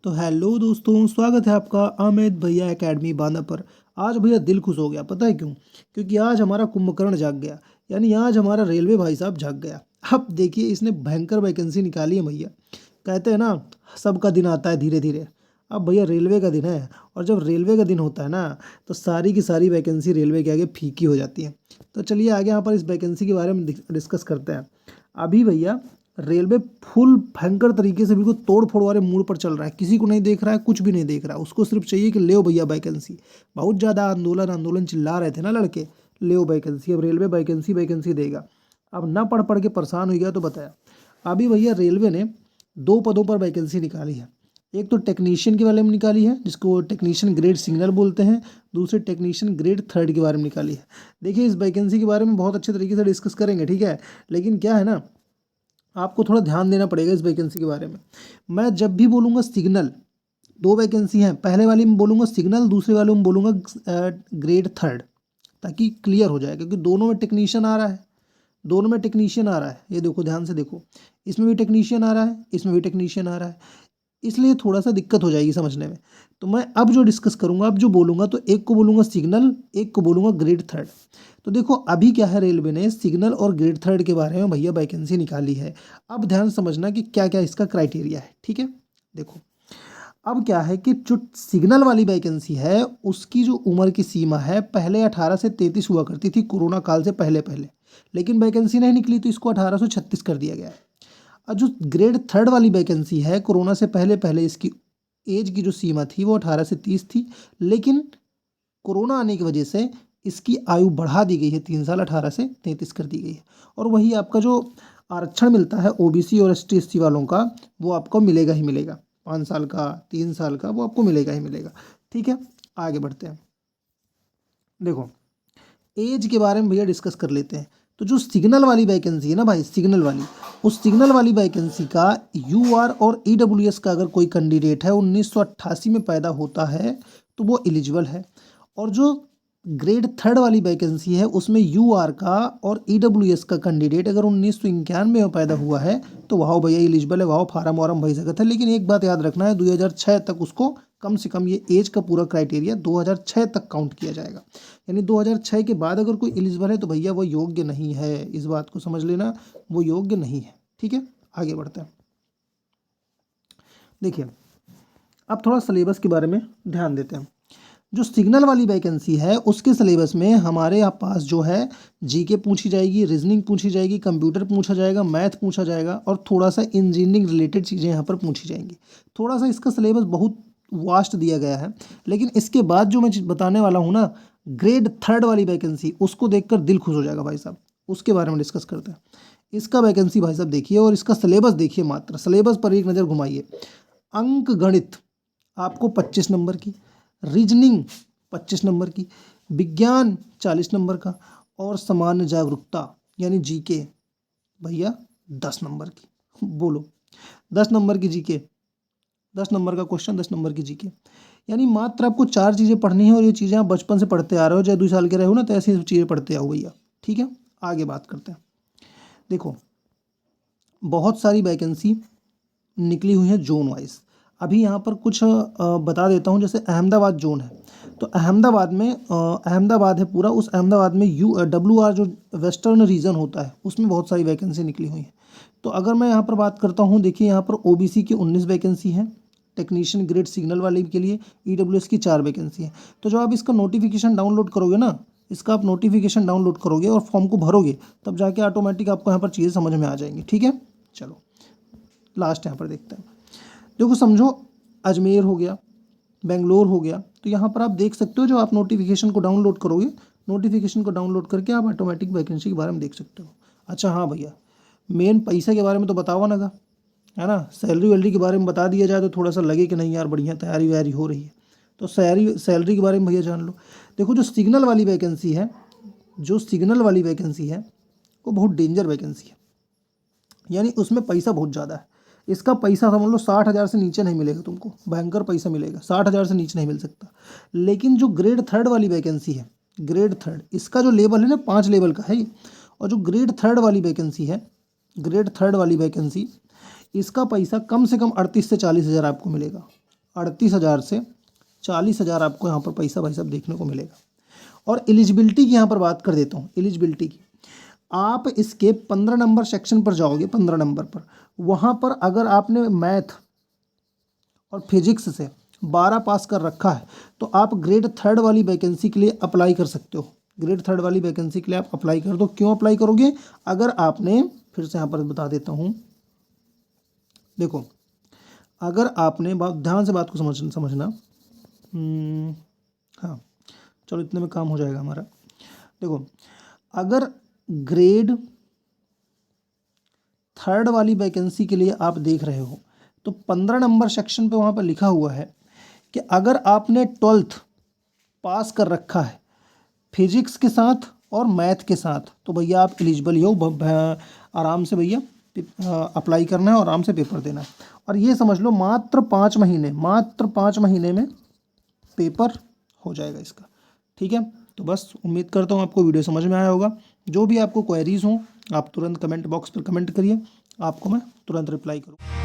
तो हेलो दोस्तों, स्वागत है आपका अमित भैया एकेडमी बांदा पर। आज भैया दिल खुश हो गया, पता है क्यों? क्योंकि आज हमारा कुंभकर्ण जाग गया। यानी आज हमारा रेलवे भाई साहब जाग गया। अब देखिए, इसने भयंकर वैकेंसी निकाली है भैया। कहते हैं ना, सबका दिन आता है धीरे धीरे। अब भैया रेलवे का दिन है, और जब रेलवे का दिन होता है ना, तो सारी की सारी वैकेंसी रेलवे के आगे फीकी हो जाती है। तो चलिए आगे यहाँ पर इस वैकेंसी के बारे में डिस्कस करते हैं। अभी भैया रेलवे फुल भयंकर तरीके से बिल्कुल तोड़ फोड़ वाले मूड पर चल रहा है। किसी को नहीं देख रहा है, कुछ भी नहीं देख रहा है, उसको सिर्फ चाहिए कि ले भैया वैकेंसी। बहुत ज़्यादा आंदोलन आंदोलन चिल्ला रहे थे ना लड़के, ले वैकेंसी। अब रेलवे वैकेंसी वैकेंसी देगा। अब ना पढ़ पढ़ के परेशान हो गया तो बताया। अभी भैया रेलवे ने 2 पदों पर वैकेंसी निकाली है। एक तो टेक्नीशियन के बारे में निकाली है, जिसको टेक्नीशियन ग्रेड सिग्नल बोलते हैं। दूसरे टेक्नीशियन ग्रेड थर्ड के बारे में निकाली है। देखिए, इस वैकेंसी के बारे में बहुत अच्छे तरीके से डिस्कस करेंगे, ठीक है। लेकिन क्या है ना, आपको थोड़ा ध्यान देना पड़ेगा इस वैकेंसी के बारे में। मैं जब भी बोलूँगा सिग्नल, 2 वैकेंसी हैं, पहले वाली में बोलूँगा सिग्नल, दूसरे वाले में बोलूँगा ग्रेड थर्ड, ताकि क्लियर हो जाए। क्योंकि दोनों में टेक्नीशियन आ रहा है, दोनों में टेक्नीशियन आ रहा है। ये देखो, ध्यान से देखो, इसमें भी टेक्नीशियन आ रहा है, इसमें भी टेक्नीशियन आ रहा है। इसलिए थोड़ा सा दिक्कत हो जाएगी समझने में। तो मैं अब जो डिस्कस करूँगा, अब जो बोलूँगा, तो एक को बोलूँगा सिग्नल, एक को बोलूँगा ग्रेड थर्ड। तो देखो, अभी क्या है, रेलवे ने सिग्नल और ग्रेड थर्ड के बारे में भैया वैकेंसी निकाली है। अब ध्यान से समझना कि क्या क्या इसका क्राइटेरिया है, ठीक है। देखो, अब क्या है कि जो सिग्नल वाली वैकेंसी है, उसकी जो उम्र की सीमा है, पहले 18 से 33 हुआ करती थी, कोरोना काल से पहले पहले। लेकिन वैकेंसी नहीं निकली तो इसको 18 से 36 कर दिया गया है। और जो ग्रेड थर्ड वाली वैकेंसी है, कोरोना से पहले पहले इसकी एज की जो सीमा थी वो 18 से 30 थी। लेकिन कोरोना आने की वजह से इसकी आयु बढ़ा दी गई है, 3 साल, 18 से 33 कर दी गई है। और वही आपका जो आरक्षण मिलता है ओबीसी और एसटी एससी वालों का, वो आपको मिलेगा ही मिलेगा। 5 साल का, 3 साल का, वो आपको मिलेगा ही मिलेगा। ठीक है, आगे बढ़ते हैं। देखो, एज के बारे में भैया डिस्कस कर लेते हैं। तो जो सिग्नल वाली वैकेंसी है ना भाई, सिग्नल वाली, उस सिग्नल वाली वैकेंसी का यूआर और ईडब्ल्यूएस का अगर कोई कैंडिडेट है, 1988 में पैदा होता है, तो वो एलिजिबल है। और जो ग्रेड थर्ड वाली वैकेंसी है, उसमें यूआर का और ईडब्ल्यूएस का कैंडिडेट अगर 1991 में पैदा हुआ है, तो वह भैया एलिजिबल है, वह फार्म वार्म भर सकता है। लेकिन एक बात याद रखना है, 2006 तक उसको कम से कम, ये एज का पूरा क्राइटेरिया 2006 तक काउंट किया जाएगा। यानी 2006 के बाद अगर कोई एलिजिबल है तो भैया वो योग्य नहीं है। इस बात को समझ लेना, वो योग्य नहीं है। ठीक है, आगे बढ़ते हैं। देखिए, अब थोड़ा सिलेबस के बारे में ध्यान देते हैं। जो सिग्नल वाली वैकेंसी है, उसके सिलेबस में हमारे यहाँ पास जो है, जीके पूछी जाएगी, रीजनिंग पूछी जाएगी, कंप्यूटर पूछा जाएगा, मैथ पूछा जाएगा, और थोड़ा सा इंजीनियरिंग रिलेटेड चीज़ें यहाँ पर पूछी जाएंगी। थोड़ा सा इसका सिलेबस बहुत वास्ट दिया गया है। लेकिन इसके बाद जो मैं चीज़ बताने वाला हूँ ना, ग्रेड थर्ड वाली वैकेंसी, उसको देखकर दिल खुश हो जाएगा भाई साहब। उसके बारे में डिस्कस करते हैं। इसका वैकेंसी भाई साहब देखिए, और इसका सिलेबस देखिए, मात्र सिलेबस पर एक नज़र घुमाइए। अंक गणित आपको 25 नंबर की, रीजनिंग 25 नंबर की, विज्ञान 40 नंबर का, और सामान्य जागरूकता यानी जीके भैया 10 नंबर की। बोलो, 10 नंबर की जीके, 10 नंबर का क्वेश्चन, 10 नंबर की जीके। यानी मात्र आपको 4 चीज़ें पढ़नी है, और ये चीज़ें आप बचपन से पढ़ते आ रहे हो, चाहे 2 साल के रहे हो ना, तो ऐसी चीज़ें पढ़ते आओ भैया। ठीक है, आगे बात करते हैं। देखो, बहुत सारी वैकेंसी निकली हुई है जोन वाइज। अभी यहाँ पर कुछ बता देता हूँ। जैसे अहमदाबाद जोन है, तो अहमदाबाद में अहमदाबाद है पूरा, उस अहमदाबाद में WR जो वेस्टर्न रीजन होता है, उसमें बहुत सारी वैकेंसी निकली हुई है। तो अगर मैं यहाँ पर बात करता हूँ, देखिए यहाँ पर ओबीसी की 19 वैकेंसी है, टेक्नीशियन ग्रेड सिग्नल वाले के लिए, ईडब्ल्यूएस की 4 वैकेंसी है। तो जब आप इसका नोटिफिकेशन डाउनलोड करोगे ना, इसका आप नोटिफिकेशन डाउनलोड करोगे और फॉर्म को भरोगे, तब जाके ऑटोमेटिक आपको यहाँ पर चीज़ें समझ में आ जाएंगी। ठीक है, चलो लास्ट यहाँ पर देखते हैं। देखो, समझो अजमेर हो गया, बेंगलोर हो गया, तो यहाँ पर आप देख सकते हो, जो आप नोटिफिकेशन को डाउनलोड करोगे, नोटिफिकेशन को डाउनलोड करके आप ऑटोमेटिक वैकेंसी के बारे में देख सकते हो। अच्छा हाँ भैया, मेन पैसा के बारे में तो बताओ ना, है ना। सैलरी वैलरी के बारे में बता दिया जाए तो थोड़ा सा लगे कि नहीं यार, बढ़िया तैयारी वैयारी हो रही है। तो सैलरी के बारे में भैया जान लो। देखो, जो सिग्नल वाली वैकेंसी है, जो सिग्नल वाली वैकेंसी है, वो बहुत डेंजर वैकेंसी है। यानी उसमें पैसा बहुत ज़्यादा है। इसका पैसा समझ लो 60,000 से नीचे नहीं मिलेगा तुमको, भयंकर पैसा मिलेगा, 60,000 से नीचे नहीं मिल सकता। लेकिन जो ग्रेड थर्ड वाली वैकेंसी है, ग्रेड थर्ड, इसका जो लेवल है ना, 5 लेवल का है ये। और जो ग्रेड थर्ड वाली वैकेंसी है, ग्रेड थर्ड वाली वैकेंसी, इसका पैसा कम से कम 38 से 40 हज़ार आपको मिलेगा। 38,000 से 40,000 आपको यहाँ पर पैसा भाई साहब देखने को मिलेगा। और एलिजिबिलिटी की यहाँ पर बात कर देता हूँ। एलिजिबिलिटी की आप इसके 15 नंबर सेक्शन पर जाओगे, 15 नंबर पर, वहाँ पर अगर आपने मैथ और फिजिक्स से 12 पास कर रखा है तो आप ग्रेड 3 वाली वैकेंसी के लिए अप्लाई कर सकते हो। ग्रेड 3 वाली वैकेंसी के लिए आप अप्लाई कर दो। क्यों अप्लाई करोगे? अगर आपने, फिर से यहाँ पर बता देता हूँ, देखो अगर आपने ध्यान से बात को समझना। हाँ चलो, इतने में काम हो जाएगा हमारा। देखो अगर ग्रेड 3 वाली वैकेंसी के लिए आप देख रहे हो तो 15 नंबर सेक्शन पे वहाँ पर लिखा हुआ है कि अगर आपने 12th पास कर रखा है फिजिक्स के साथ और मैथ के साथ तो भैया आप एलिजिबल ही हो। आराम से भैया अप्लाई करना है और आराम से पेपर देना है। और ये समझ लो मात्र 5 महीने में पेपर हो जाएगा इसका। ठीक है, तो बस उम्मीद करता हूँ आपको वीडियो समझ में आया होगा। जो भी आपको क्वेरीज हों आप तुरंत कमेंट बॉक्स पर कमेंट करिए, आपको मैं तुरंत रिप्लाई करूँ।